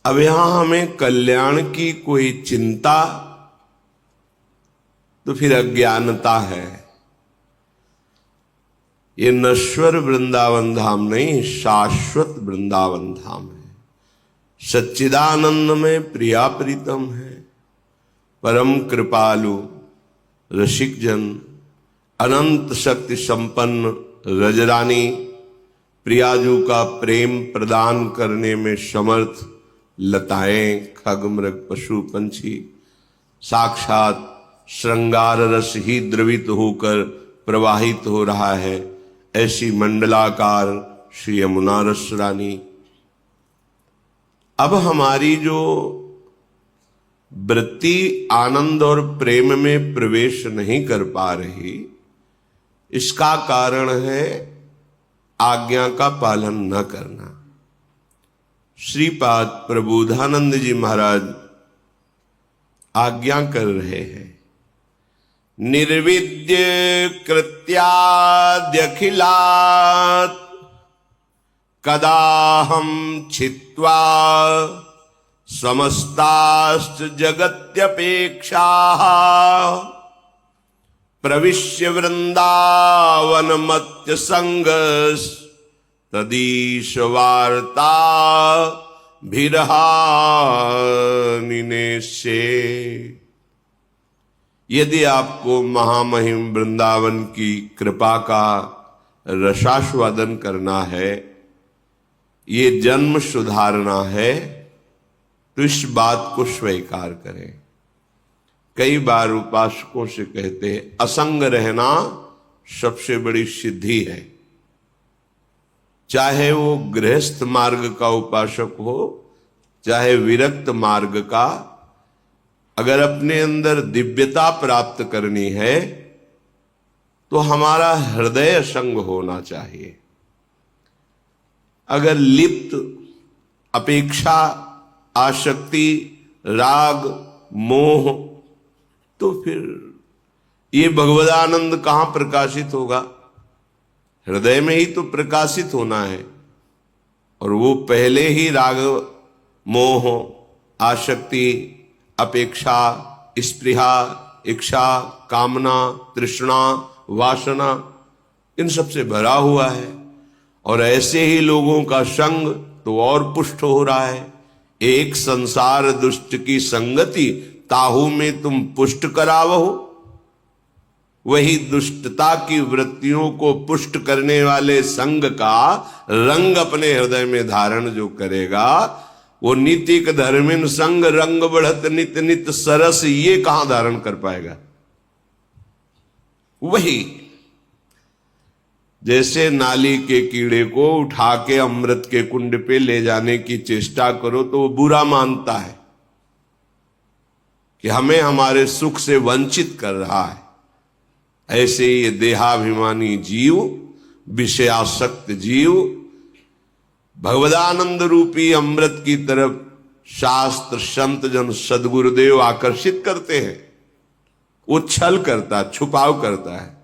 अब यहां हमें कल्याण की कोई चिंता तो फिर अज्ञानता है। ये नश्वर वृंदावन धाम नहीं, शाश्वत वृंदावन धाम है। सच्चिदानंद में प्रिया प्रीतम है, परम कृपालु रसिक जन, अनंत शक्ति संपन्न रजरानी, प्रियाजू का प्रेम प्रदान करने में समर्थ लताएं, खग मृग पशु पंछी, साक्षात श्रृंगार रस ही द्रवित होकर प्रवाहित हो रहा है, ऐसी मंडलाकार श्री यमुना रस रानी। अब हमारी जो वृत्ति आनंद और प्रेम में प्रवेश नहीं कर पा रही, इसका कारण है आज्ञा का पालन न करना। श्रीपाद प्रबोधानंद जी महाराज आज्ञा कर रहे हैं, निर्विद्य कृत्याद्यखिलात् कदाहं छित्त्वा समस्ताश्च जगत्यपेक्षाः प्रविश्य वृंदावन मत्य संगस तदीश वार्ता भिरहानिनेशे। यदि आपको महामहिम वृंदावन की कृपा का रसास्वादन करना है, ये जन्म सुधारना है, तो इस बात को स्वीकार करें। कई बार उपासकों से कहते हैं, असंग रहना सबसे बड़ी सिद्धि है। चाहे वो गृहस्थ मार्ग का उपासक हो, चाहे विरक्त मार्ग का, अगर अपने अंदर दिव्यता प्राप्त करनी है तो हमारा हृदय असंग होना चाहिए। अगर लिप्त अपेक्षा, आसक्ति, राग, मोह, तो फिर ये भगवदानंद कहां प्रकाशित होगा? हृदय में ही तो प्रकाशित होना है। और वो पहले ही राग, मोह, आसक्ति, अपेक्षा, स्पृहा, इच्छा, कामना, तृष्णा, वासना, इन सब से भरा हुआ है। और ऐसे ही लोगों का संग तो और पुष्ट हो रहा है। एक संसार दुष्ट की संगति, ताहू में तुम पुष्ट करावहो। वही दुष्टता की वृत्तियों को पुष्ट करने वाले संग का रंग अपने हृदय में धारण जो करेगा, वो नीतिक धर्मिन संग रंग बढ़त नित नित सरस, ये कहां धारण कर पाएगा? वही जैसे नाली के कीड़े को उठा के अमृत के कुंड पे ले जाने की चेष्टा करो तो वो बुरा मानता है कि हमें हमारे सुख से वंचित कर रहा है। ऐसे ये देहाभिमानी जीव, विषयासक्त जीव, भगवदानंद रूपी अमृत की तरफ शास्त्र, संत जन, सदगुरुदेव आकर्षित करते हैं। वो छल करता है, छुपाव करता है,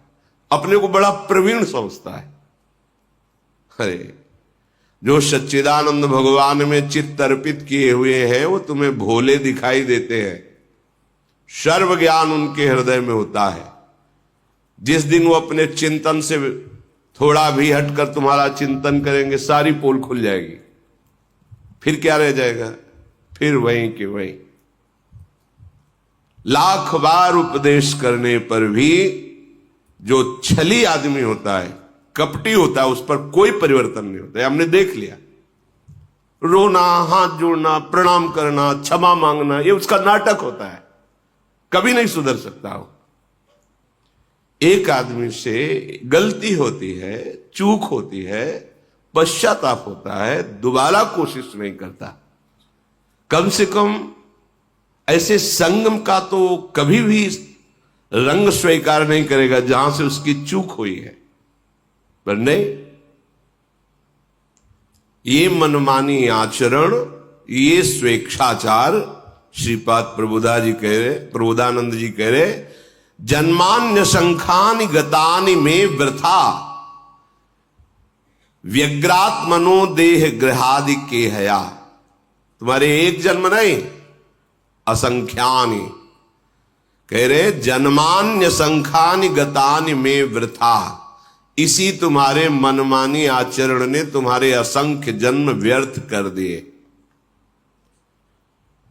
अपने को बड़ा प्रवीण समझता है। अरे जो सच्चिदानंद भगवान में चित्त अर्पित किए हुए हैं, वो तुम्हें भोले दिखाई देते हैं। सर्व ज्ञान उनके हृदय में होता है। जिस दिन वो अपने चिंतन से थोड़ा भी हटकर तुम्हारा चिंतन करेंगे, सारी पोल खुल जाएगी। फिर क्या रह जाएगा? फिर वहीं के वहीं। लाख बार उपदेश करने पर भी जो छली आदमी होता है, कपटी होता है, उस पर कोई परिवर्तन नहीं होता है। हमने देख लिया। रोना, हाथ जोड़ना, प्रणाम करना, क्षमा मांगना, ये उसका नाटक होता है, कभी नहीं सुधर सकता हो। एक आदमी से गलती होती है, चूक होती है, पश्चाताप होता है, दोबारा कोशिश नहीं करता। कम से कम ऐसे संगम का तो कभी भी रंग स्वीकार नहीं करेगा जहां से उसकी चूक हुई है। पर नहीं, ये मनमानी आचरण, ये स्वेच्छाचार, श्रीपाद प्रबोधानंद जी कह रहे, जन्मान्य संखानि गतानि में वृथा व्यग्रात्मनो देह ग्रहादि के हया। तुम्हारे एक जन्म नहीं, असंख्यानि। कह रहे जन्मान्य संख्यानि गतानि में वृथा। इसी तुम्हारे मनमानी आचरण ने तुम्हारे असंख्य जन्म व्यर्थ कर दिए।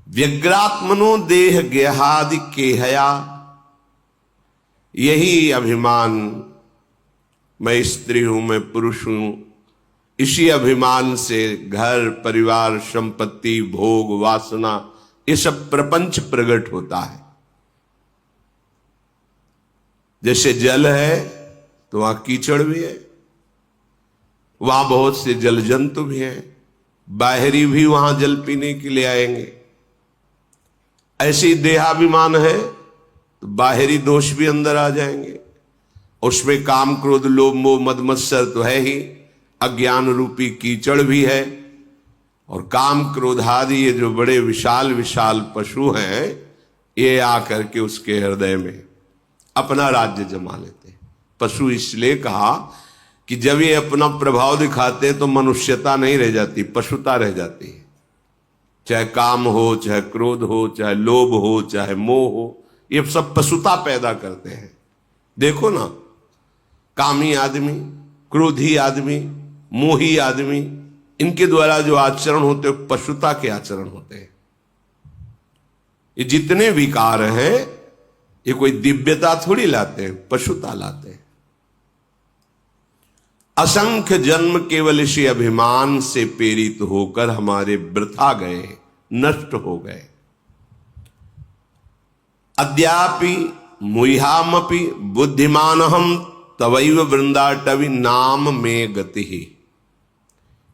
व्यग्रात्मनो देह गेहादि केहया। यही अभिमान, मैं स्त्री हूं, मैं पुरुष हूं, इसी अभिमान से घर परिवार संपत्ति भोग वासना ये सब प्रपंच प्रकट होता है। जैसे जल है तो वहां कीचड़ भी है, वहां बहुत से जल जंतु भी हैं, बाहरी भी वहां जल पीने के लिए आएंगे। ऐसे ही देहाभिमान है तो बाहरी दोष भी अंदर आ जाएंगे। उसमें काम क्रोध लोभ मोह मद मत्सर तो है ही, अज्ञान रूपी कीचड़ भी है, और काम क्रोध आदि ये जो बड़े विशाल विशाल पशु हैं ये आकर के उसके हृदय में अपना राज्य जमा लेते हैं। पशु इसलिए कहा कि जब ये अपना प्रभाव दिखाते हैं तो मनुष्यता नहीं रह जाती, पशुता रह जाती है। चाहे काम हो, चाहे क्रोध हो, चाहे लोभ हो, चाहे मोह हो, ये सब पशुता पैदा करते हैं। देखो ना, कामी आदमी, क्रोधी आदमी, मोही आदमी, इनके द्वारा जो आचरण होते हैं पशुता के आचरण होते हैं। ये जितने विकार हैं ये कोई दिव्यता थोड़ी लाते हैं, पशुता लाते हैं। असंख्य जन्म केवल इसी अभिमान से प्रेरित होकर हमारे वृथा गए, नष्ट हो गए। अद्यापि मुह्यामपि बुद्धिमान हम तवैव वृंदाटवी नाम में गति।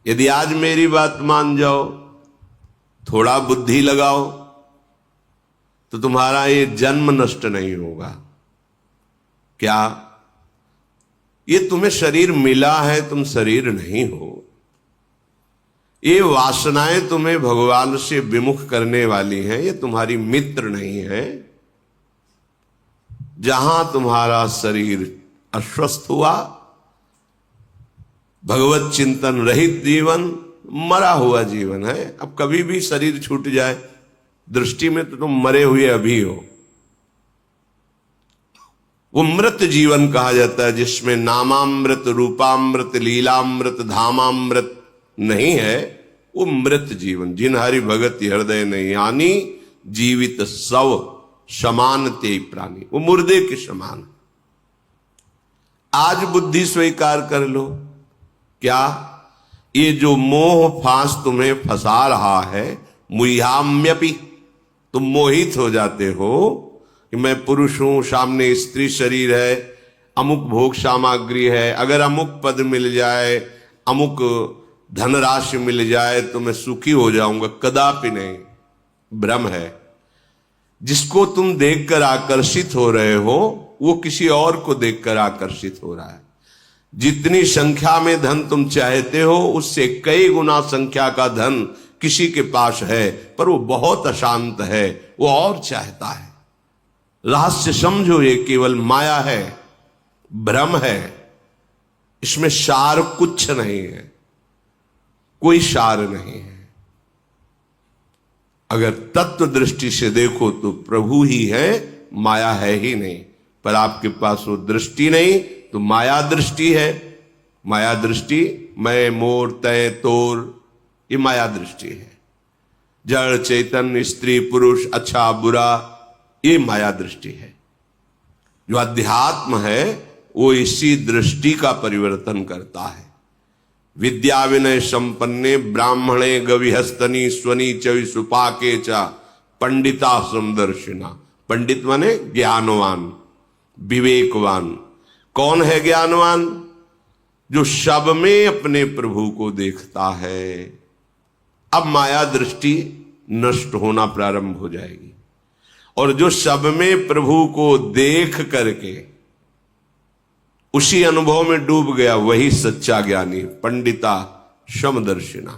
यदि आज मेरी बात मान जाओ, थोड़ा बुद्धि लगाओ, तो तुम्हारा ये जन्म नष्ट नहीं होगा। क्या ये तुम्हें शरीर मिला है, तुम शरीर नहीं हो। ये वासनाएं तुम्हें भगवान से विमुख करने वाली हैं, ये तुम्हारी मित्र नहीं है। जहां तुम्हारा शरीर अस्वस्थ हुआ, भगवत चिंतन रहित जीवन मरा हुआ जीवन है। अब कभी भी शरीर छूट जाए, दृष्टि में तो तुम मरे हुए अभी हो। वो मृत जीवन कहा जाता है जिसमें नामामृत रूपामृत लीलामृत धामामृत नहीं है। वो मृत जीवन, जिन हरि भगत हृदय नहीं यानी जीवित सव समान ते प्राणी, वो मुर्दे के समान। आज बुद्धि स्वीकार कर लो, क्या ये जो मोह फांस तुम्हें फंसा रहा है, मुह्याम्यपि, तुम मोहित हो जाते हो कि मैं पुरुष हूं, सामने स्त्री शरीर है, अमुक भोग सामग्री है, अगर अमुक पद मिल जाए, अमुक धनराशि मिल जाए तो मैं सुखी हो जाऊंगा। कदापि नहीं, भ्रम है। जिसको तुम देखकर आकर्षित हो रहे हो वो किसी और को देखकर आकर्षित हो रहा है। जितनी संख्या में धन तुम चाहते हो उससे कई गुना संख्या का धन किसी के पास है, पर वो बहुत अशांत है, वो और चाहता है। रहस्य समझो, ये केवल माया है, भ्रम है, इसमें सार कुछ नहीं है, कोई सार नहीं है। अगर तत्व दृष्टि से देखो तो प्रभु ही है, माया है ही नहीं। पर आपके पास वो दृष्टि नहीं तो माया दृष्टि है। माया दृष्टि मैं मोर तय तोर, ये माया दृष्टि है। जड़ चैतन्य स्त्री पुरुष अच्छा बुरा, ये माया दृष्टि है। जो अध्यात्म है वो इसी दृष्टि का परिवर्तन करता है। विद्या विनय संपन्ने ब्राह्मणे गविहस्तनी स्वनी चवि सुपाके च पंडिता समदर्शिना। पंडित माने ज्ञानवान, विवेकवान। कौन है ज्ञानवान? जो सब में अपने प्रभु को देखता है। अब माया दृष्टि नष्ट होना प्रारंभ हो जाएगी, और जो सब में प्रभु को देख करके उसी अनुभव में डूब गया वही सच्चा ज्ञानी। पंडिता समदर्शिना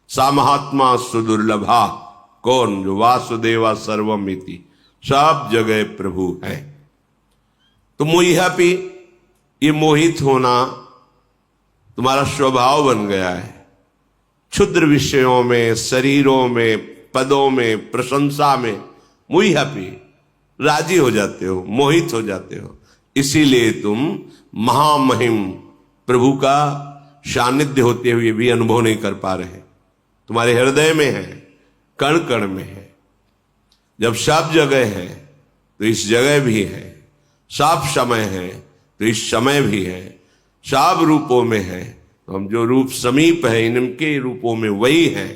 सा महात्मा सुदुर्लभा। कौन? जो वासुदेवा सर्वमिति, सब जगह प्रभु है। तो मोह्यापि, ये मोहित होना तुम्हारा स्वभाव बन गया है। क्षुद्र विषयों में, शरीरों में, पदों में, प्रशंसा में मुई हैप्पी, राजी हो जाते हो, मोहित हो जाते हो। इसीलिए तुम महामहिम प्रभु का सानिध्य होते हुए भी अनुभव नहीं कर पा रहे। तुम्हारे हृदय में है, कण कण में है। जब सब जगह है तो इस जगह भी है, सब समय है तो इस समय भी है, सब रूपों में है तो हम जो रूप समीप है इनके रूपों में वही है।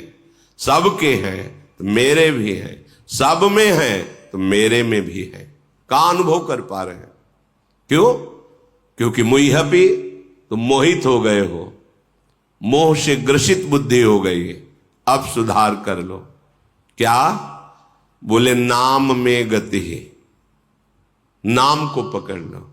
सबके हैं तो मेरे भी है, सब में है तो मेरे में भी है का अनुभव कर पा रहे हैं। क्यों? क्योंकि मुई हैप्पी, तुम मोहित हो गए हो, मोह से ग्रसित बुद्धि हो गई। अब सुधार कर लो। क्या? बोले नाम में गति है, नाम को पकड़ लो।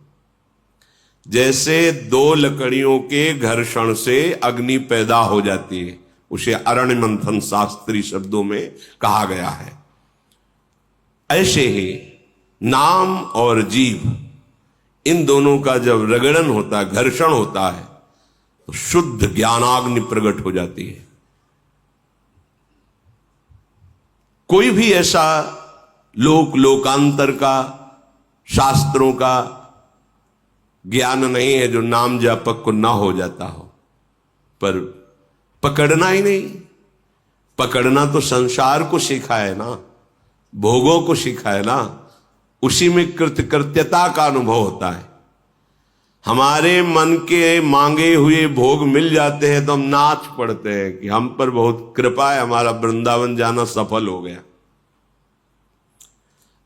जैसे दो लकड़ियों के घर्षण से अग्नि पैदा हो जाती है, उसे अरण्य मंथन शास्त्रीय शब्दों में कहा गया है। ऐसे ही नाम और जीव, इन दोनों का जब रगड़न होता है, घर्षण होता है, तो शुद्ध ज्ञानाग्नि प्रकट हो जाती है। कोई भी ऐसा लोकांतर का, शास्त्रों का ज्ञान नहीं है जो नाम जापक को ना हो जाता हो, पर पकड़ना ही नहीं। पकड़ना तो संसार को सीखा है ना, भोगों को सीखा है ना, उसी में कृतकृत्यता का अनुभव होता है। हमारे मन के मांगे हुए भोग मिल जाते हैं तो हम नाच पड़ते हैं कि हम पर बहुत कृपा है, हमारा वृंदावन जाना सफल हो गया।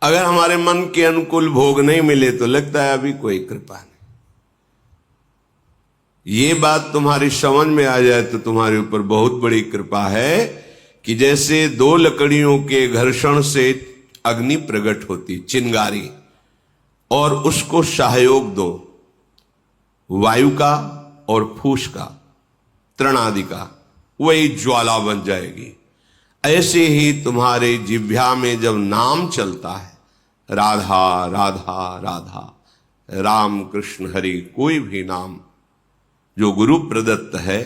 अगर हमारे मन के अनुकूल भोग नहीं मिले तो लगता है अभी कोई कृपा नहीं। ये बात तुम्हारी समझ में आ जाए तो तुम्हारे ऊपर बहुत बड़ी कृपा है कि जैसे दो लकड़ियों के घर्षण से अग्नि प्रकट होती, चिंगारी, और उसको सहयोग दो वायु का और फूस का, तृण आदि का, वही ज्वाला बन जाएगी। ऐसे ही तुम्हारे जिह्वा में जब नाम चलता है, राधा राधा राधा, राम कृष्ण हरि, कोई भी नाम जो गुरु प्रदत्त है,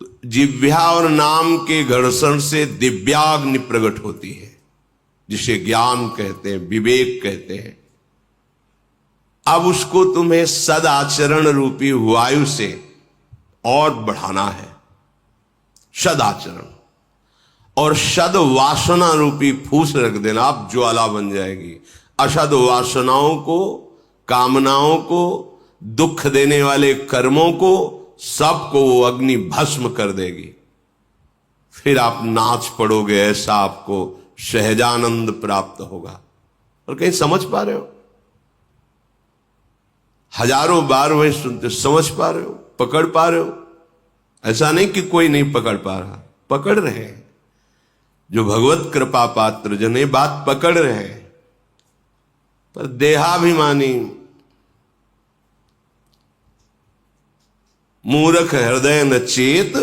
तो जिह्वा और नाम के घर्षण से दिव्याग्नि प्रकट होती है, जिसे ज्ञान कहते हैं, विवेक कहते हैं। अब उसको तुम्हें सदाचरण रूपी वायु से और बढ़ाना है, सदाचरण, और सद वासना रूपी फूस रख देना, आप ज्वाला बन जाएगी। असद वासनाओं को, कामनाओं को, दुख देने वाले कर्मों को, सबको वो अग्नि भस्म कर देगी। फिर आप नाच पड़ोगे, ऐसा आपको सहजानंद प्राप्त होगा। और कहीं समझ पा रहे हो? हजारों बार वही सुनते, समझ पा रहे हो? पकड़ पा रहे हो? ऐसा नहीं कि कोई नहीं पकड़ पा रहा, पकड़ रहे हैं। जो भगवत कृपा पात्र जन ये बात पकड़ रहे हैं, पर देहाभिमानी मूर्ख हृदय न चेत,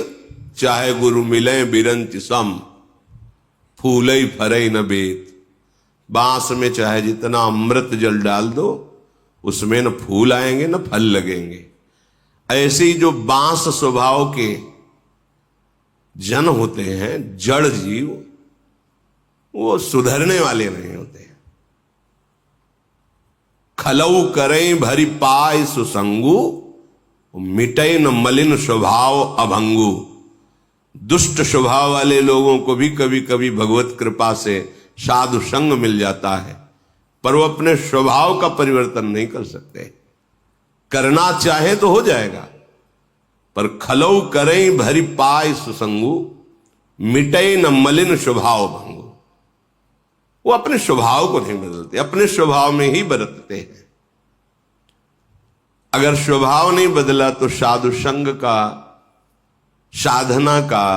चाहे गुरु मिले बिरंच सम, फूलई फरई न बेत। बांस में चाहे जितना अमृत जल डाल दो, उसमें न फूल आएंगे न फल लगेंगे। ऐसे ही जो बांस स्वभाव के जन होते हैं, जड़ जीव, वो सुधरने वाले नहीं होते। खलऊ करें भरी पाय सुसंगु, मिटे न मलिन स्वभाव अभंगु। दुष्ट स्वभाव वाले लोगों को भी कभी कभी भगवत कृपा से साधु संग मिल जाता है, पर वो अपने स्वभाव का परिवर्तन नहीं कर सकते। करना चाहे तो हो जाएगा, पर खलऊ करें भरी पाय सुसंगु, मिटे न मलिन स्वभाव भंगु। वो अपने स्वभाव को नहीं बदलते, अपने स्वभाव में ही बरतते हैं। अगर स्वभाव नहीं बदला तो साधु संग का, साधना का,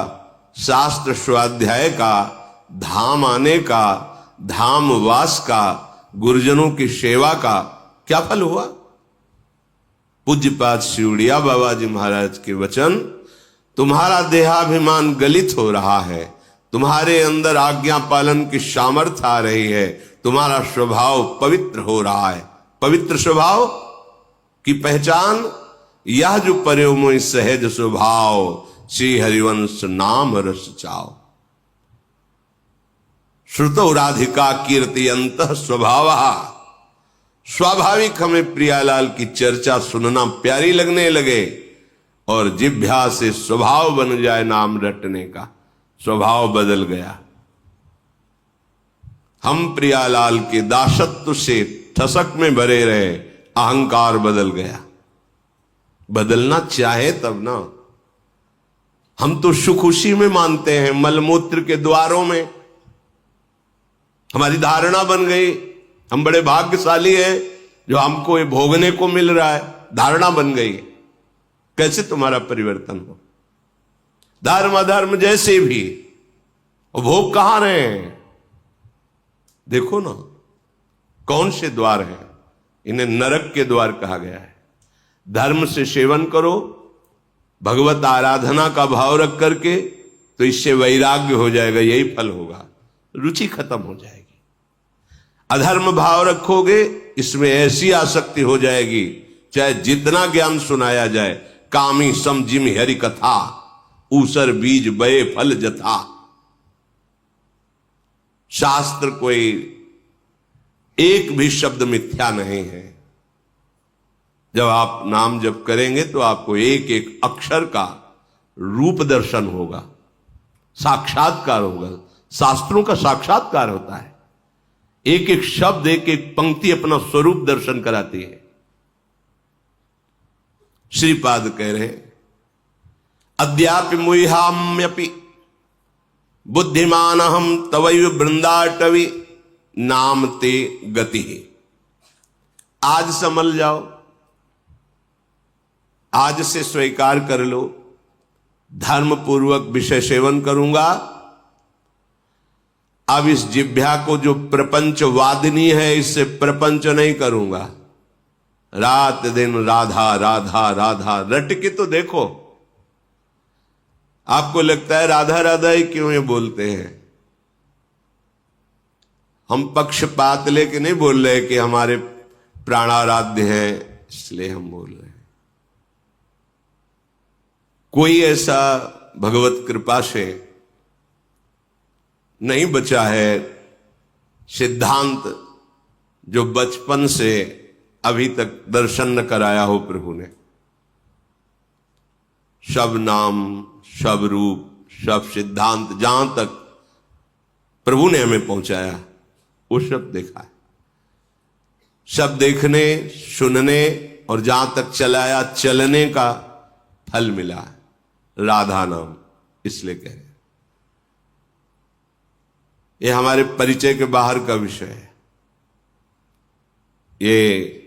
शास्त्र स्वाध्याय का, धाम आने का, धाम वास का, गुरुजनों की सेवा का क्या फल हुआ? पूज्यपाद शिवड़िया बाबा जी महाराज के वचन, तुम्हारा देहाभिमान गलित हो रहा है, तुम्हारे अंदर आज्ञा पालन की सामर्थ्य आ रही है, तुम्हारा स्वभाव पवित्र हो रहा है। पवित्र स्वभाव की पहचान, यह जो पर्योमोहि सहज स्वभाव, श्री हरिवंश नाम रस चाओ। श्रुतो राधिका कीर्तियंत स्वभाव, स्वाभाविक हमें प्रियालाल की चर्चा सुनना प्यारी लगने लगे और जिह्वा से स्वभाव बन जाए नाम रटने का। स्वभाव बदल गया। हम प्रियालाल के दासत्व से ठसक में भरे रहे, अहंकार बदल गया। बदलना चाहे तब ना। हम तो सुखुशी में मानते हैं, मलमूत्र के द्वारों में हमारी धारणा बन गई। हम बड़े भाग्यशाली हैं जो हमको ये भोगने को मिल रहा है, धारणा बन गई। कैसे तुम्हारा परिवर्तन हो? धर्म अधर्म जैसे भी, वो भोग कहां रहे हैं? देखो ना कौन से द्वार हैं। इन्हें नरक के द्वार कहा गया है। धर्म से सेवन करो, भगवत आराधना का भाव रख करके, तो इससे वैराग्य हो जाएगा, यही फल होगा, रुचि खत्म हो जाएगी। अधर्म भाव रखोगे, इसमें ऐसी आसक्ति हो जाएगी, चाहे जितना ज्ञान सुनाया जाए। कामी सम जिम हरि कथा, ऊसर बीज बये फल जथा। शास्त्र कोई एक भी शब्द मिथ्या नहीं है। जब आप नाम जप करेंगे तो आपको एक एक अक्षर का रूप दर्शन होगा, साक्षात्कार होगा। शास्त्रों का साक्षात्कार होता है। एक एक शब्द, एक एक पंक्ति अपना स्वरूप दर्शन कराती है। श्रीपाद कह रहे, अद्यापि मुहाम्यपि बुद्धिमान हम तवैव वृंदाटवी नाम ते गति। आज संभल जाओ, आज से स्वीकार कर लो, धर्म पूर्वक विषय सेवन करूंगा। अब इस जिह्वा को जो प्रपंच वादिनी है, इससे प्रपंच नहीं करूंगा। रात दिन राधा राधा राधा रट के तो देखो। आपको लगता है राधा राधा ही क्यों ये बोलते हैं? हम पक्षपात लेके नहीं बोल रहे कि हमारे प्राणाराध्य हैं इसलिए हम बोल रहे हैं। कोई ऐसा भगवत कृपा से नहीं बचा है सिद्धांत जो बचपन से अभी तक दर्शन न कराया हो प्रभु ने। सब नाम, सब रूप, सब सिद्धांत जहां तक प्रभु ने हमें पहुंचाया वो सब देखा है। सब देखने, सुनने और जहां तक चलाया चलने का फल मिला है। राधा नाम इसलिए कह रहे हैं। ये हमारे परिचय के बाहर का विषय है। ये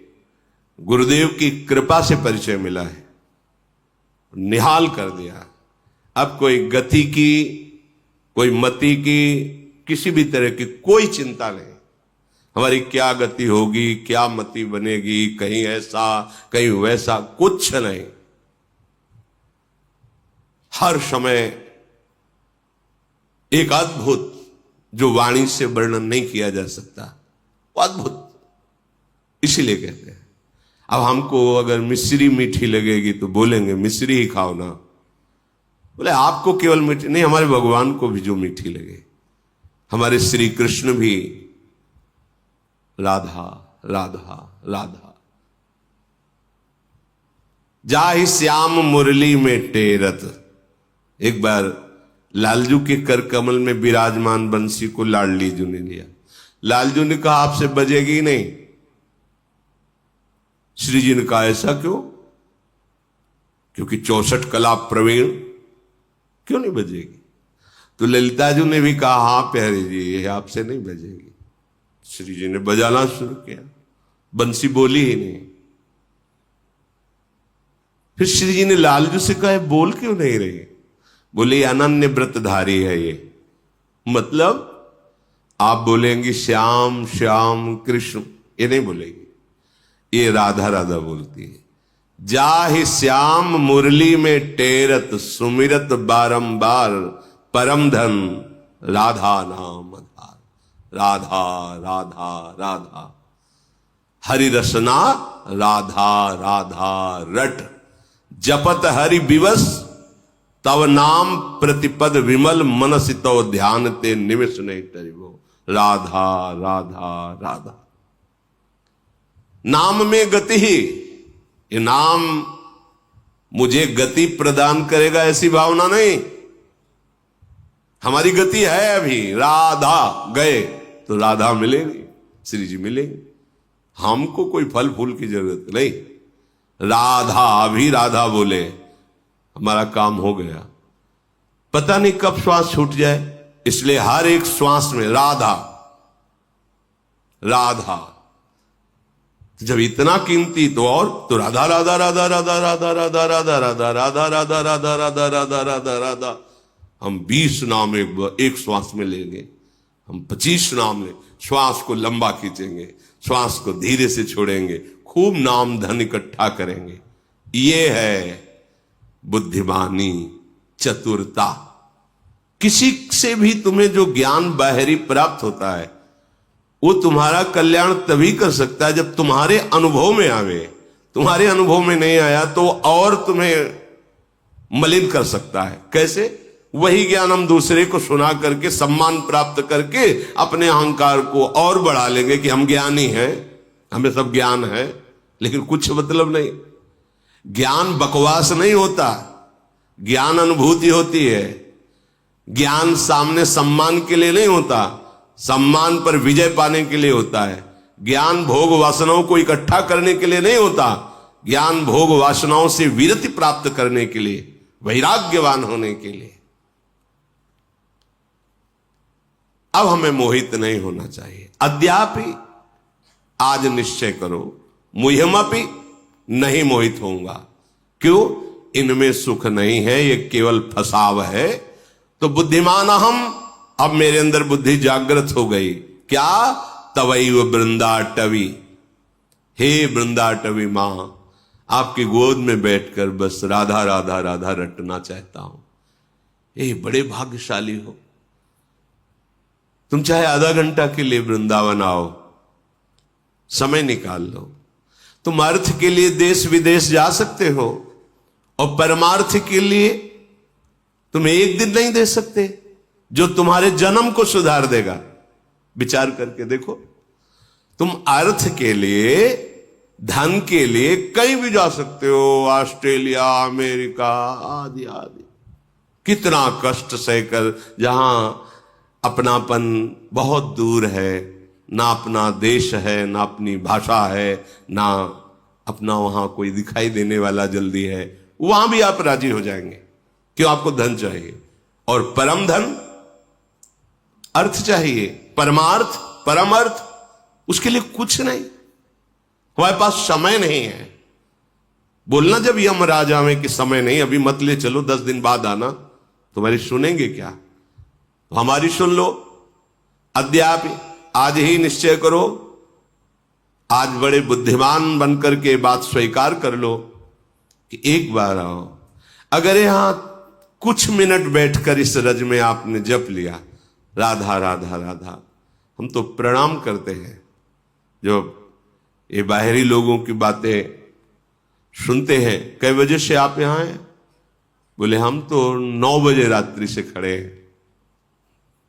गुरुदेव की कृपा से परिचय मिला है, निहाल कर दिया। अब कोई गति की, कोई मति की, किसी भी तरह की कोई चिंता नहीं। हमारी क्या गति होगी, क्या मति बनेगी, कहीं ऐसा कहीं वैसा, कुछ नहीं। हर समय एक अद्भुत जो वाणी से वर्णन नहीं किया जा सकता, वो अद्भुत। इसीलिए कहते हैं। अब हमको अगर मिश्री मीठी लगेगी तो बोलेंगे मिश्री ही खाओ ना। बोले आपको केवल मीठी नहीं, हमारे भगवान को भी जो मीठी लगे। हमारे श्री कृष्ण भी राधा राधा राधा। जाहि श्याम मुरली में टेरत। एक बार लालजू के कर कमल में विराजमान बंसी को लाडली जू ने लिया। लालजू ने कहा आपसे बजेगी नहीं। श्री जी ने कहा ऐसा क्यों? क्योंकि 64 कला प्रवीण, क्यों नहीं बजेगी? तो ललिता जी ने भी कहा हाँ प्यारे जी ये आपसे नहीं बजेगी। श्री जी ने बजाना शुरू किया, बंसी बोली ही नहीं। फिर श्री जी ने लालजू से कहा बोल क्यों नहीं रही? बोले अनन्य व्रतधारी है ये। मतलब आप बोलेंगी श्याम श्याम कृष्ण, ये नहीं बोलेगी, ये राधा राधा बोलती है। जाहि श्याम मुरली में टेरत सुमिरत बारंबार परम धन राधा नाम आधार। राधा राधा राधा हरि रसना राधा राधा रट जपत हरि विवश तव नाम प्रतिपद विमल मनसि तव ध्यान ते निमिष नहीं तरिबो। राधा राधा राधा। नाम में गति ही, ये नाम मुझे गति प्रदान करेगा ऐसी भावना नहीं। हमारी गति है अभी, राधा गए तो राधा मिलेगी, श्री जी मिलेंगे, हमको कोई फल फूल की जरूरत नहीं। राधा, अभी राधा बोले हमारा काम हो गया। पता नहीं कब श्वास छूट जाए, इसलिए हर एक श्वास में राधा राधा। जब इतना कीमती तो और, तो राधा राधा राधा राधा राधा राधा राधा राधा राधा राधा राधा राधा राधा राधा राधा। हम 20 नाम एक श्वास में लेंगे, हम 25 नाम ले, श्वास को लंबा खींचेंगे, श्वास को धीरे से छोड़ेंगे, खूब नाम धन इकट्ठा करेंगे। ये है बुद्धिमानी, चतुरता। किसी से भी तुम्हें जो ज्ञान बाहरी प्राप्त होता है वो तुम्हारा कल्याण तभी कर सकता है जब तुम्हारे अनुभव में आवे। तुम्हारे अनुभव में नहीं आया तो और तुम्हें मलिन कर सकता है। कैसे? वही ज्ञान हम दूसरे को सुना करके सम्मान प्राप्त करके अपने अहंकार को और बढ़ा लेंगे कि हम ज्ञानी हैं, हमें सब ज्ञान है, लेकिन कुछ मतलब नहीं। ज्ञान बकवास नहीं होता, ज्ञान अनुभूति होती है। ज्ञान सामने सम्मान के लिए नहीं होता, सम्मान पर विजय पाने के लिए होता है। ज्ञान भोग वासनाओं को इकट्ठा करने के लिए नहीं होता, ज्ञान भोग वासनाओं से विरति प्राप्त करने के लिए, वैराग्यवान होने के लिए। अब हमें मोहित नहीं होना चाहिए। अद्यापि, आज निश्चय करो, मुह्यमपि नहीं मोहित होऊंगा। क्यों? इनमें सुख नहीं है, ये केवल फसाव है। तो बुद्धिमान हम, अब मेरे अंदर बुद्धि जागृत हो गई। क्या? तवैव वृंदाटवी, हे वृंदाटवी मां, आपकी गोद में बैठकर बस राधा राधा राधा रटना चाहता हूं। ये बड़े भाग्यशाली हो। तुम चाहे आधा घंटा के लिए वृंदावन आओ, समय निकाल लो। तुम अर्थ के लिए देश विदेश जा सकते हो, और परमार्थ के लिए तुम एक दिन नहीं दे सकते जो तुम्हारे जन्म को सुधार देगा। विचार करके देखो, तुम अर्थ के लिए, धन के लिए कहीं भी जा सकते हो, ऑस्ट्रेलिया, अमेरिका आदि आदि। कितना कष्ट सहकर, जहां अपनापन बहुत दूर है, ना अपना देश है, ना अपनी भाषा है, ना अपना वहां कोई दिखाई देने वाला जल्दी है, वहां भी आप राजी हो जाएंगे। क्यों? आपको धन चाहिए, और परम धन अर्थ चाहिए, परमार्थ, परम अर्थ, उसके लिए कुछ नहीं। हमारे पास समय नहीं है। बोलना जब यमराज आवे कि समय नहीं, अभी मत ले चलो, 10 दिन बाद आना, तुम्हारी सुनेंगे क्या? हमारी सुन लो। अद्यापि, आज ही निश्चय करो, आज बड़े बुद्धिमान बनकर के बात स्वीकार कर लो कि एक बार आओ। अगर यहां कुछ मिनट बैठकर इस रज में आपने जप लिया राधा राधा राधा, हम तो प्रणाम करते हैं। जो ये बाहरी लोगों की बातें सुनते हैं, कई बजे से आप यहां हैं? बोले हम तो 9 बजे रात्रि से खड़े हैं।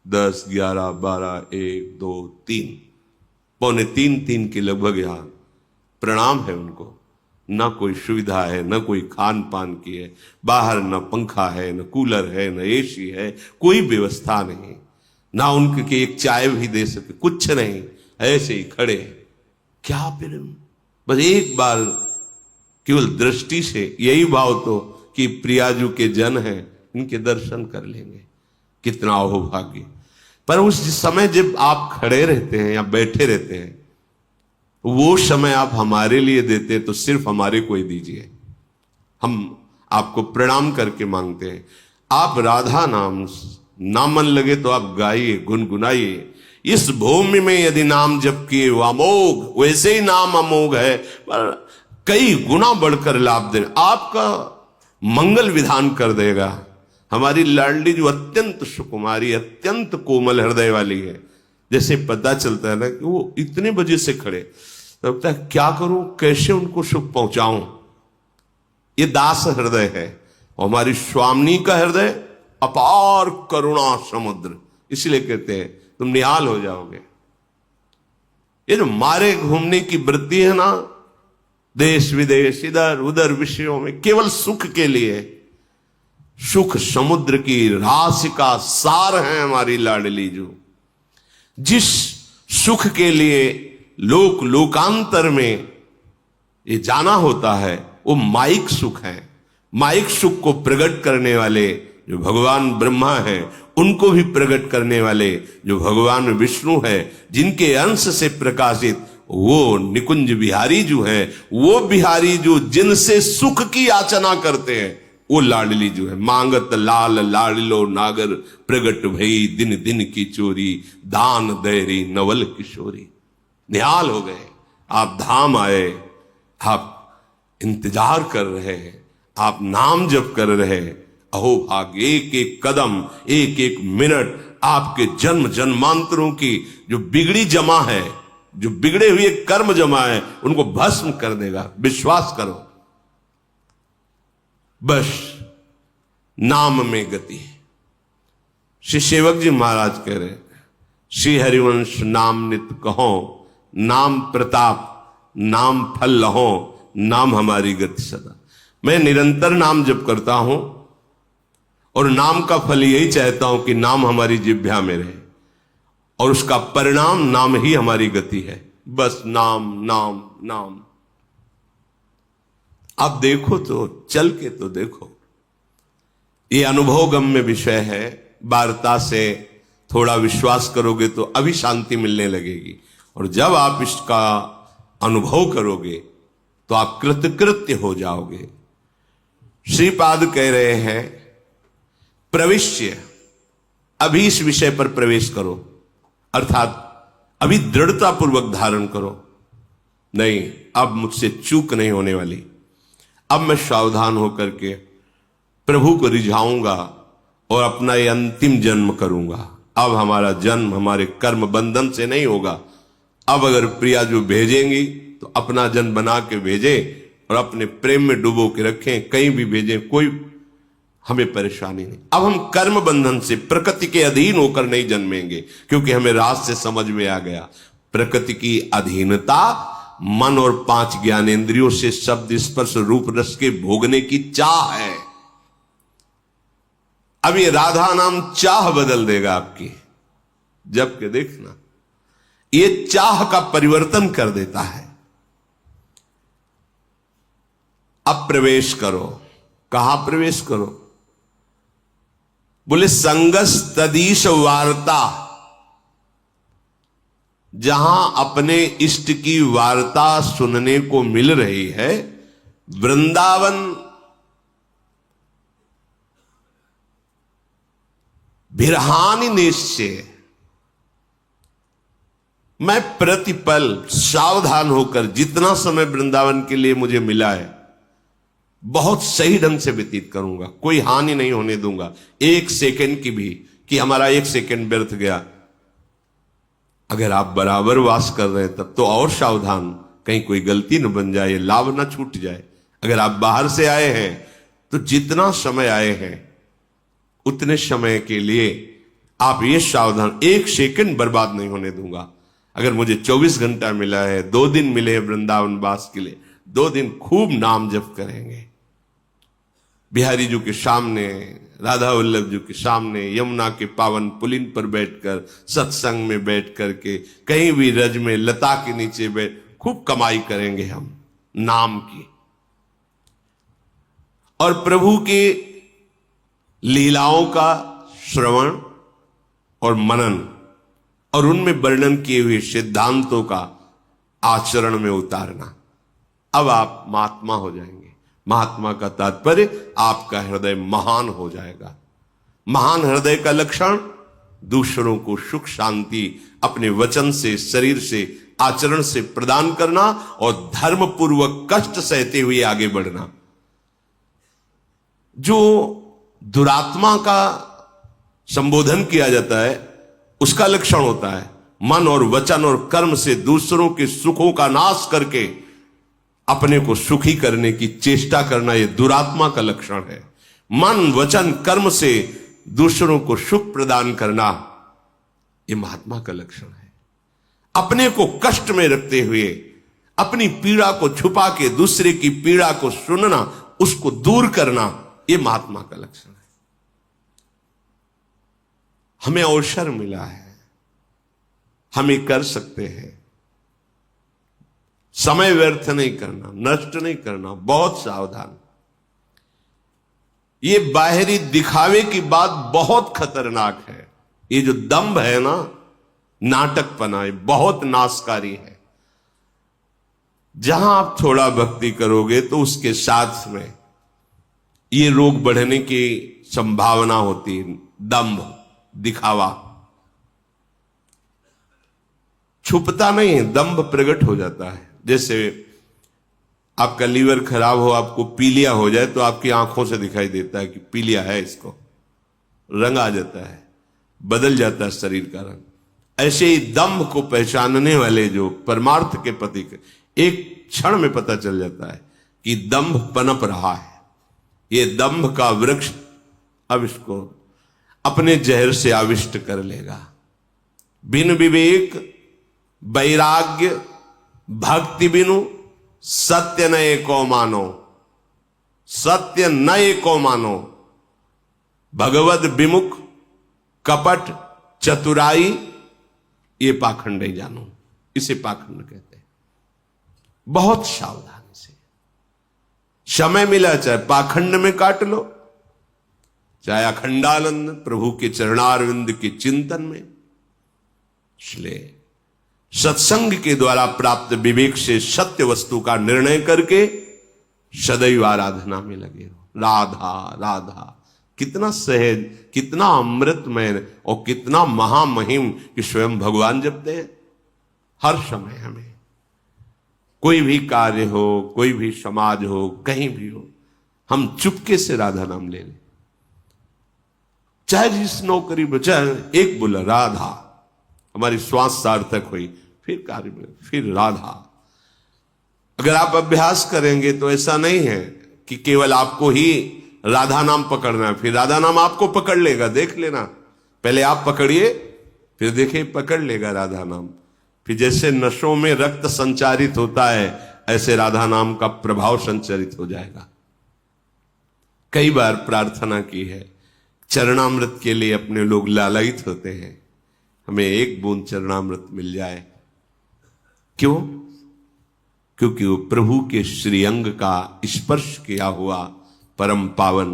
10, 11, 12, 1, 2, 3, पौने 3 के लगभग यहां प्रणाम है उनको। ना कोई सुविधा है, ना कोई खान पान की है, बाहर न पंखा है, न कूलर है, न एसी है, कोई व्यवस्था नहीं, ना उनके एक चाय भी दे सके, कुछ नहीं, ऐसे ही खड़े। क्या फिर? बस एक बार केवल दृष्टि से यही भाव तो कि प्रियाजू के जन हैं, इनके दर्शन कर लेंगे, कितना अहोभाग्य। पर उस समय जब आप खड़े रहते हैं या बैठे रहते हैं, वो समय आप हमारे लिए देते तो सिर्फ हमारे को ही दीजिए। हम आपको प्रणाम करके मांगते हैं। आप राधा नाम ना मन लगे तो आप गाइए, गुनगुनाइए। इस भूमि में यदि नाम जप किए वो अमोघ, वैसे ही नाम अमोघ है, पर कई गुना बढ़कर लाभ दे, आपका मंगल विधान कर देगा। हमारी लाडली जो अत्यंत सुकुमारी, अत्यंत कोमल हृदय वाली है, जैसे पता चलता है ना कि वो इतने बजे से खड़े, लगता है क्या करूं, कैसे उनको सुख पहुंचाऊं। ये दास हृदय है, और हमारी स्वामिनी का हृदय अपार करुणा समुद्र, इसलिए कहते हैं तुम निहाल हो जाओगे। ये जो मारे घूमने की वृत्ति है ना, देश विदेश इधर उधर विषयों में, केवल सुख के लिए, सुख समुद्र की राशि का सार है हमारी लाडली जो। जिस सुख के लिए लोकांतर में ये जाना होता है वो माइक सुख है। माइक सुख को प्रकट करने वाले जो भगवान ब्रह्मा है, उनको भी प्रकट करने वाले जो भगवान विष्णु है, जिनके अंश से प्रकाशित वो निकुंज बिहारी जो है, वो बिहारी जो जिनसे सुख की याचना करते हैं, वो लाडली जो है। मांगत लाल लाडलो नागर, प्रगट भई दिन दिन की चोरी, दान दैरी नवल किशोरी। निहाल हो गए, आप धाम आए, आप इंतजार कर रहे हैं, आप नाम जप कर रहे हैं। अहो भाग्य, एक एक कदम, एक एक मिनट आपके जन्म जन्मांतरों की जो बिगड़ी जमा है, जो बिगड़े हुए कर्म जमा है, उनको भस्म कर देगा। विश्वास करो, बस नाम में गति। श्री सेवक जी महाराज कह रहे, श्री हरिवंश नाम नित कहो, नाम प्रताप नाम फल लहो, नाम हमारी गति सदा। मैं निरंतर नाम जप करता हूं और नाम का फल यही चाहता हूं कि नाम हमारी जिह्वा में रहे, और उसका परिणाम नाम ही हमारी गति है। बस नाम नाम नाम। आप देखो तो, चल के तो देखो, ये अनुभव गम्य विषय है। वार्ता से थोड़ा विश्वास करोगे तो अभी शांति मिलने लगेगी, और जब आप इसका अनुभव करोगे तो आप कृतकृत्य हो जाओगे। श्रीपाद कह रहे हैं, प्रविश्य, अभी इस विषय पर प्रवेश करो, अर्थात अभी दृढ़ता पूर्वक धारण करो। नहीं, अब मुझसे चूक नहीं होने वाली, अब मैं सावधान होकर के प्रभु को रिझाऊंगा और अपना ये अंतिम जन्म करूंगा। अब हमारा जन्म हमारे कर्म बंधन से नहीं होगा। अब अगर प्रिया जो भेजेंगी तो अपना जन्म बना के भेजे और अपने प्रेम में डुबो के रखें, कहीं भी भेजें, कोई हमें परेशानी नहीं। अब हम कर्म बंधन से प्रकृति के अधीन होकर नहीं जन्मेंगे, क्योंकि हमें राज से समझ में आ गया प्रकृति की अधीनता मन और 5 ज्ञानेंद्रियों से शब्द स्पर्श रूप रस के भोगने की चाह है। अब ये राधा नाम चाह बदल देगा आपकी, जबकि देखना ये चाह का परिवर्तन कर देता है। अब प्रवेश करो। कहां प्रवेश करो? बोले संगस तदीश वार्ता, जहां अपने इष्ट की वार्ता सुनने को मिल रही है। वृंदावन बिरहानी निश्चय, मैं प्रतिपल सावधान होकर जितना समय वृंदावन के लिए मुझे मिला है बहुत सही ढंग से व्यतीत करूंगा, कोई हानि नहीं होने दूंगा, 1 सेकंड की भी, कि हमारा 1 सेकंड व्यर्थ गया। अगर आप बराबर वास कर रहे हैं तब तो और सावधान, कहीं कोई गलती न बन जाए, लाभ न छूट जाए। अगर आप बाहर से आए हैं तो जितना समय आए हैं उतने समय के लिए आप ये सावधान, 1 सेकंड बर्बाद नहीं होने दूंगा। अगर मुझे 24 घंटा मिला है, 2 दिन मिले हैं वृंदावन वास के लिए, 2 दिन खूब नाम जप करेंगे। बिहारी जी के सामने, राधा वल्लभ जी के सामने, यमुना के पावन पुलिन पर बैठकर, सत्संग में बैठ करके, कहीं भी रज में लता के नीचे बैठ खूब कमाई करेंगे हम नाम की। और प्रभु के लीलाओं का श्रवण और मनन और उनमें वर्णन किए हुए सिद्धांतों का आचरण में उतारना। अब आप महात्मा हो जाएंगे। महात्मा का तात्पर्य आपका हृदय महान हो जाएगा। महान हृदय का लक्षण दूसरों को सुख शांति अपने वचन से, शरीर से, आचरण से प्रदान करना और धर्म पूर्वक कष्ट सहते हुए आगे बढ़ना। जो दुरात्मा का संबोधन किया जाता है उसका लक्षण होता है मन और वचन और कर्म से दूसरों के सुखों का नाश करके अपने को सुखी करने की चेष्टा करना। यह दुरात्मा का लक्षण है। मन वचन कर्म से दूसरों को सुख प्रदान करना, यह महात्मा का लक्षण है। अपने को कष्ट में रखते हुए अपनी पीड़ा को छुपा के दूसरे की पीड़ा को सुनना, उसको दूर करना, यह महात्मा का लक्षण है। हमें अवसर मिला है, हम ये कर सकते हैं। समय व्यर्थ नहीं करना, नष्ट नहीं करना, बहुत सावधान। ये बाहरी दिखावे की बात बहुत खतरनाक है। ये जो दंभ है ना, नाटकपना, ये बहुत नाशकारी है। जहां आप थोड़ा भक्ति करोगे तो उसके साथ में ये रोग बढ़ने की संभावना होती है। दंभ, दिखावा छुपता नहीं है, दंभ प्रकट हो जाता है। जैसे आपका लीवर खराब हो, आपको पीलिया हो जाए तो आपकी आंखों से दिखाई देता है कि पीलिया है, इसको रंग आ जाता है, बदल जाता है शरीर का रंग। ऐसे ही दंभ को पहचानने वाले जो परमार्थ के प्रतीक, एक क्षण में पता चल जाता है कि दंभ पनप रहा है। ये दंभ का वृक्ष अब इसको अपने जहर से आविष्ट कर लेगा। बिन विवेक वैराग्य भक्ति बिनु सत्य न एको मानो, सत्य न एको मानो। भगवद विमुख कपट चतुराई ये पाखंड ही जानो, इसे पाखंड कहते हैं। बहुत सावधानी से समय मिला चाहे पाखंड में काट लो, चाहे अखंडानंद प्रभु के चरणारविंद के चिंतन में। इसलिए सत्संग के द्वारा प्राप्त विवेक से सत्य वस्तु का निर्णय करके सदैव आराधना में लगे हो। राधा राधा कितना सहज, कितना अमृतमय और कितना महामहिम कि स्वयं भगवान जपते हैं। हर समय हमें कोई भी कार्य हो, कोई भी समाज हो, कहीं भी हो, हम चुपके से राधा नाम ले लें। चाहे जिस नौकरी में, चाहे एक बोला राधा, हमारी श्वास सार्थक हुई, फिर कार्य में, फिर राधा। अगर आप अभ्यास करेंगे तो ऐसा नहीं है कि केवल आपको ही राधा नाम पकड़ना है, फिर राधा नाम आपको पकड़ लेगा। देख लेना, पहले आप पकड़िए, फिर देखिए पकड़ लेगा राधा नाम। फिर जैसे नशों में रक्त संचारित होता है, ऐसे राधा नाम का प्रभाव संचारित हो जाएगा। कई बार प्रार्थना की है, चरणामृत के लिए अपने लोग लालायित होते हैं, हमें एक बूंद चरणामृत मिल जाए। क्यों? क्योंकि वो प्रभु के श्रीअंग का स्पर्श किया हुआ परम पावन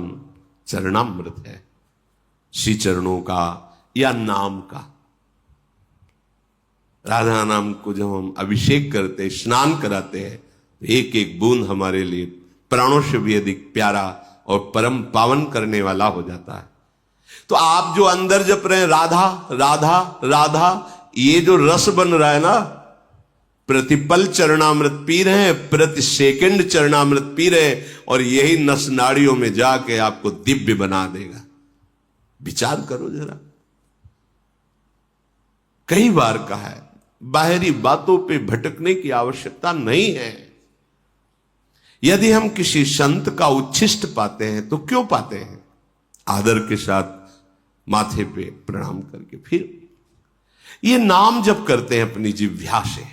चरणामृत है, श्री चरणों का या नाम का। राधा नाम को जब हम अभिषेक करते, स्नान कराते हैं, तो एक एक बूंद हमारे लिए प्राणों से भी अधिक प्यारा और परम पावन करने वाला हो जाता है। तो आप जो अंदर जप रहे हैं राधा राधा राधा, ये जो रस बन रहा है ना, प्रतिपल चरणामृत पी रहे हैं, प्रति सेकंड चरणामृत पी रहे हैं, और यही नस नाड़ियों में जाके आपको दिव्य बना देगा। विचार करो जरा। कई बार कहा है, बाहरी बातों पे भटकने की आवश्यकता नहीं है। यदि हम किसी संत का उच्छिष्ट पाते हैं तो क्यों पाते हैं? आदर के साथ माथे पे प्रणाम करके, फिर ये नाम जप करते हैं अपनी जिह्वा से।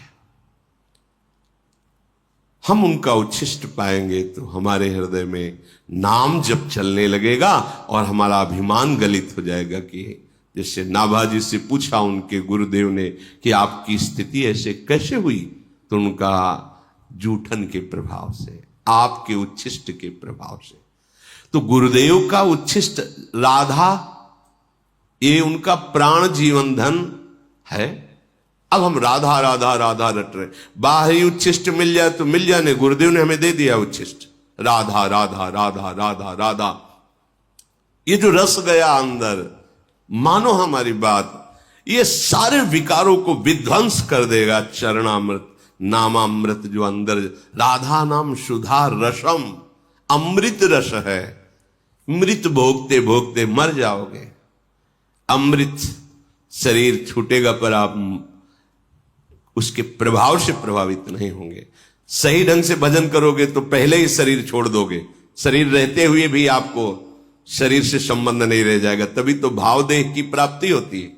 हम उनका उच्छिष्ट पाएंगे तो हमारे हृदय में नाम जप चलने लगेगा और हमारा अभिमान गलित हो जाएगा। कि जैसे नाभाजी से पूछा उनके गुरुदेव ने कि आपकी स्थिति ऐसे कैसे हुई, तो उनका जूठन के प्रभाव से, आपके उच्छिष्ट के प्रभाव से। तो गुरुदेव का उच्छिष्ट राधा, ये उनका प्राण जीवन धन है। अब हम राधा राधा राधा रट रहे, बाहरी उच्छिष्ट मिल जाए तो मिल जाने, गुरुदेव ने हमें दे दिया उच्छिष्ट, राधा राधा राधा राधा राधा। ये जो रस गया अंदर, मानो हमारी बात, ये सारे विकारों को विध्वंस कर देगा चरणामृत नामामृत जो अंदर। राधा नाम सुधा रसम, अमृत रस है। मृत भोगते भोगते मर जाओगे। अमृत शरीर छूटेगा पर आप उसके प्रभाव से प्रभावित नहीं होंगे। सही ढंग से भजन करोगे तो पहले ही शरीर छोड़ दोगे, शरीर रहते हुए भी आपको शरीर से संबंध नहीं रह जाएगा। तभी तो भाव देह की प्राप्ति होती है।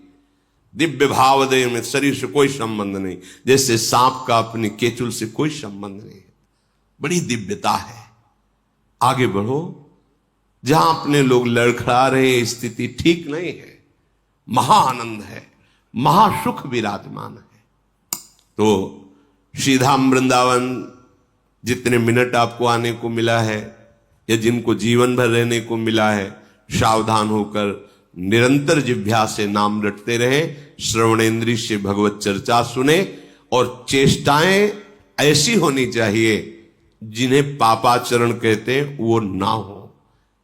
दिव्य भाव देह में शरीर से कोई संबंध नहीं, जैसे सांप का अपनी केचुल से कोई संबंध नहीं। बड़ी दिव्यता है। आगे बढ़ो। जहां अपने लोग लड़खड़ा रहे, स्थिति ठीक नहीं है, महाआनंद है, महासुख विराजमान है। तो श्रीधाम वृंदावन जितने मिनट आपको आने को मिला है या जिनको जीवन भर रहने को मिला है, सावधान होकर निरंतर जिह्वा से नाम रटते रहे, श्रवणेन्द्रिय से भगवत चर्चा सुने, और चेष्टाएं ऐसी होनी चाहिए जिन्हें पापाचरण कहते हैं वो ना हो।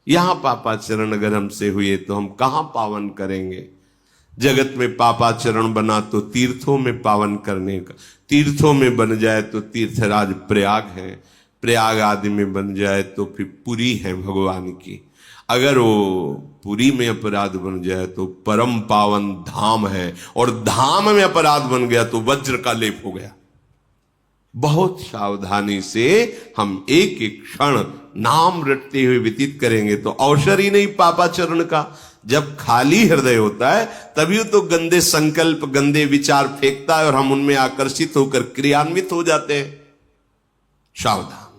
यहां पापाचरण अगर हमसे हुए तो हम कहां पावन करेंगे। जगत में पापाचरण बना तो तीर्थों में पावन करने का, तीर्थों में बन जाए तो तीर्थराज प्रयाग है, प्रयाग आदि में बन जाए तो फिर पुरी है भगवान की। अगर वो पुरी में अपराध बन जाए तो परम पावन धाम है, और धाम में अपराध बन गया तो वज्र का लेप हो गया। बहुत सावधानी से हम एक एक क्षण नाम रटते हुए व्यतीत करेंगे तो अवसर ही नहीं पापाचरण का। जब खाली हृदय होता है तभी तो गंदे संकल्प, गंदे विचार फेंकता है और हम उनमें आकर्षित होकर क्रियान्वित हो जाते हैं। सावधान।